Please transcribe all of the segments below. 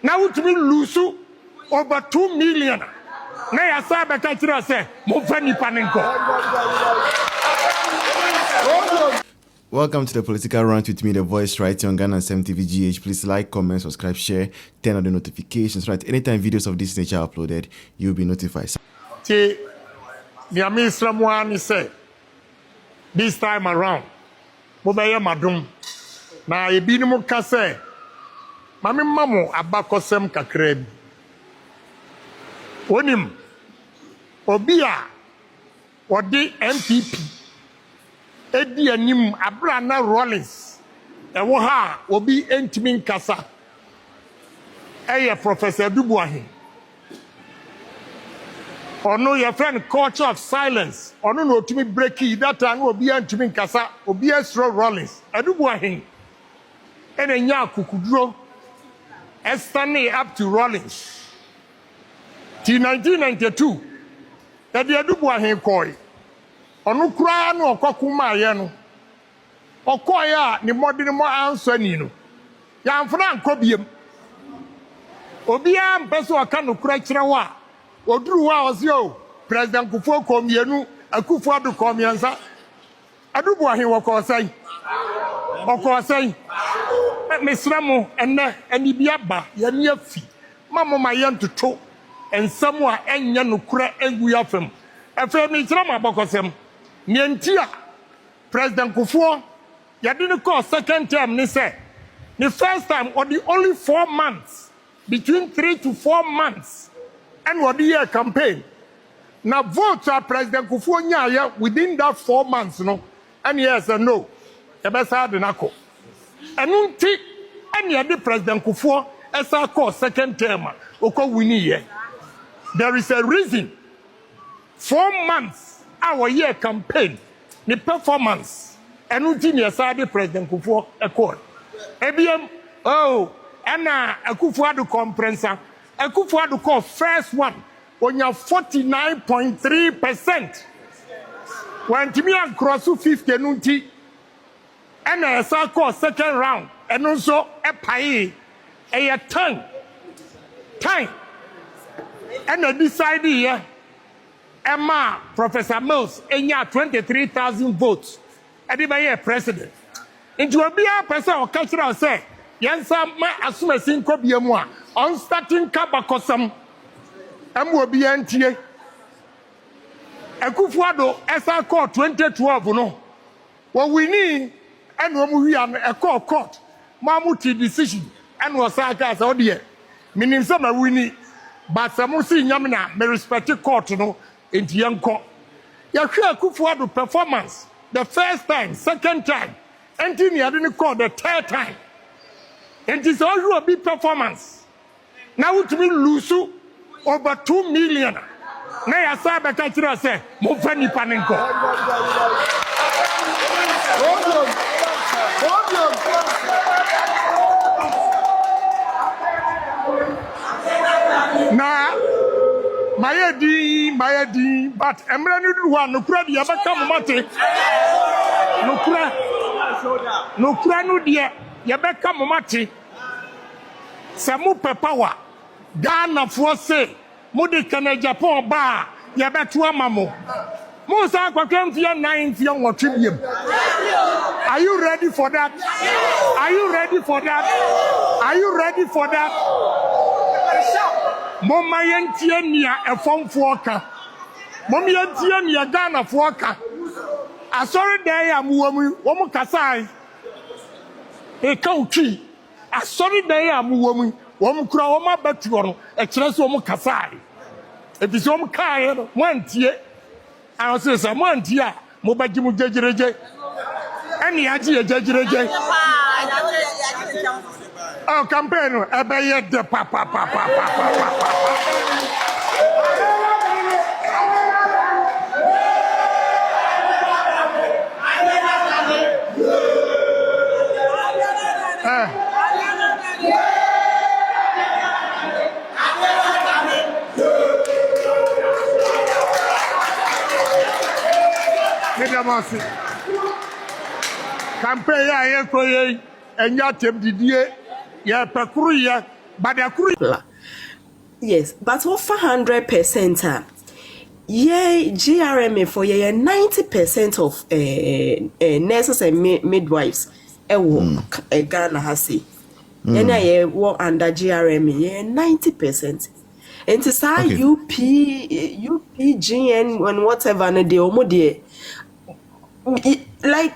Now to me lose over 2 million. Now I saw Bakatira say, Mufani Panenko. Welcome to the Political Rant with me, the voice right on Ghana 7TVGH. Please like, comment, subscribe, share, turn on the notifications. Right, anytime videos of this nature are uploaded, you'll be notified. The Islam one say this time around, Mobaya Madum. Na ebini mu ka say, Mami mamu abakosem kakrebi. Onim Obia Odi MPP Edi anim Abrana Rollins ewo ha obi entimi nkasa eye Professor Dubuahin ono your friend culture of silence ono no otimi breaki that time obi entimi nkasa obi esro Rollins Dubuahin ene nya kukuduro estani up to Rollins till 1992 edi Dubuahin koi onu kura no okokuma ye no okoye a ni modern mo answer ni no ya mfuna nkobiem obi a mpeso aka no kura kire wa oduru wa ozio president Kufuor komienu Akufo Addo komiensa Dubuahin wokosai mesramo enne ani biaba ye ne afi mamo mayen toto ensam a enye no kura egu yafem efe mi kire mo abokosem Nientia President Kufuor yadini call second term ni say the first time or the only 4 months between 3 to 4 months and what the year campaign now vote President Kufuor nya within that 4 months no and yes and no ebesa de nako enunti and the President Kufuor esa call second term oko wini ye there is a reason 4 months our year campaign, the performance, and until you saw the President Kufuor accord. ABM, and Akufo Addo compressor, Akufo Addo call first one on your 49.3%. When Timmy cross 50 nunti, and I saw call second round, and also a pie, a time, and I decided here. Emma, Professor Mills, enya 23,000 votes. Edibaye president. Into a beer person or cultural say, Yansa ma assume sinko biemwa, on starting kabakosam, will be NTA. Akufo Addo esa call 2012 no. What we need, and when we are a court, Mamuti decision, and was Saka Saudi. Meaning some we need, but some see Yamina, may respect the court no. Into young court. You hear Akufo Addo performance the first time, second time, and then you didn't call the third time. And it's also a big performance. Now to me lose over 2 million. Now I saw Bakatira say, Mufani Panenko. Now Mayadi, but Emrani one no credit yabaka mate. No cranu dear yabaka mate. Samu pepawa. Ghana for say, Mudi Kana Agyapong ba yabetua mamo. Musa kwakem fia 9 fia tribute. Are you ready for that? Are you ready for that? Are you ready for that? Mama yentie nia efomfo ka mama yentie nia Ghana fo ka asori dan ya muwamu wo mu kasai e ka utwi asori dan ya muwamu wo mu kura wo ma batuo no e kire so wo mu kasai e bi so wo mu kae no mo antie an so se mo antie a mo baji mu jejereje eni aji jejereje oh campaign ebeye de papa campaign ya ye koye enya tem didie ye pekuru ye But the crew. Yes, but over 100%. Yeah, GRMA for 90% of nurses and midwives. Ghana has say. Yeah, work under GRMA. 90%. And to say UPGN and whatever, and the omodie. Like,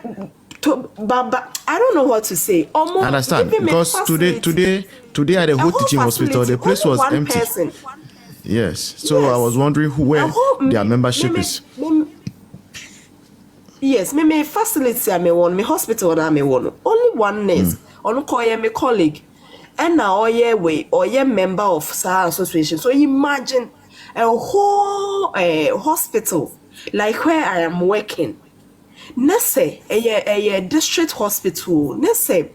but I don't know what to say. I understand, because today at the whole teaching hospital, the place was empty. Person. Yes, so yes. I was wondering where their membership is. Yes, me facility I me one, me hospital I me one. Only one nurse. On call me colleague, and now or member of SAR association. So imagine a whole hospital like where I am working. Nese a district hospital. Nese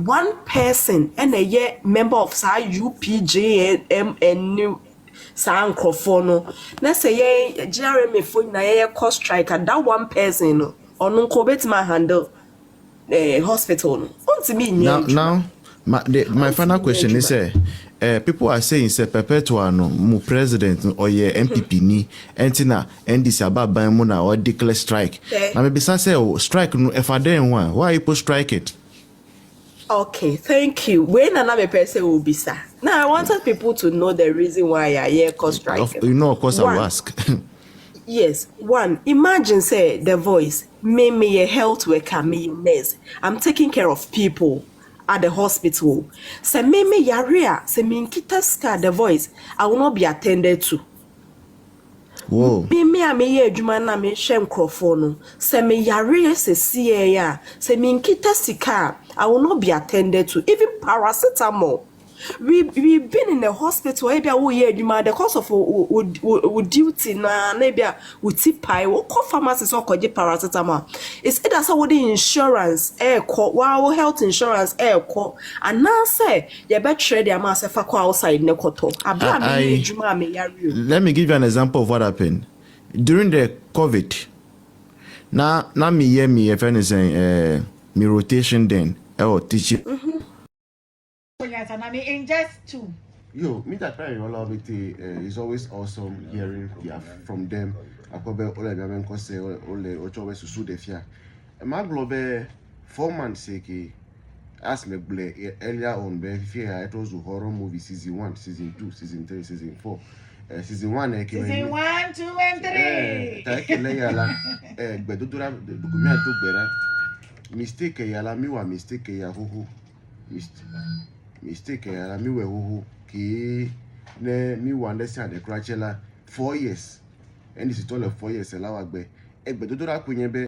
one person and a member of SAR UPJM San Crofono. Nese Jeremy for na cost strike and that one person on Kobet my handle hospital. Now my final question is people are saying say perpetual no mu president or ye MPP ni entina NDC ababa mu na or declare strike. Na me bisa say strike no efa den one. Why you strike it? Okay, thank you. When another person will be sir. Now I wanted people to know the reason why I hear cost strike. You know, of course I will ask. Yes, one. Imagine say the voice, me a health worker, me nurse. I'm taking care of people at the hospital. Say me yaria, say me nkita ska the voice. I will not be attended to. Whoa. Me ye adwuma na me hwe nkrofo no. Say me yaria se sie ya. Say me nkita sika. I will not be attended to. Even paracetamol. We've been in the hospital. Maybe the cost of duty na maybe we pay. We call pharmacists or call paracetamol. It's either so the insurance wow health insurance and now say you better trade the amount of outside ne koto. Let me give you an example of what happened during the COVID. Now me if anything me rotation then teaching. And I mean, in just two. Yo, me that try all of it is always awesome hearing from them. I cover all the men cause all the always to sue the fear. My global 4 months as me blay earlier on fear it was a horror movie season 1, season 2, season 3, season 4. Season 1 season 1, 2, and 3. Mistake yala mi wa mistake ya huhu. Mistake ya mi we huhu ki ne mi wa understand the crachela 4 years and this is all 4 years allow agbe do do ra kunye be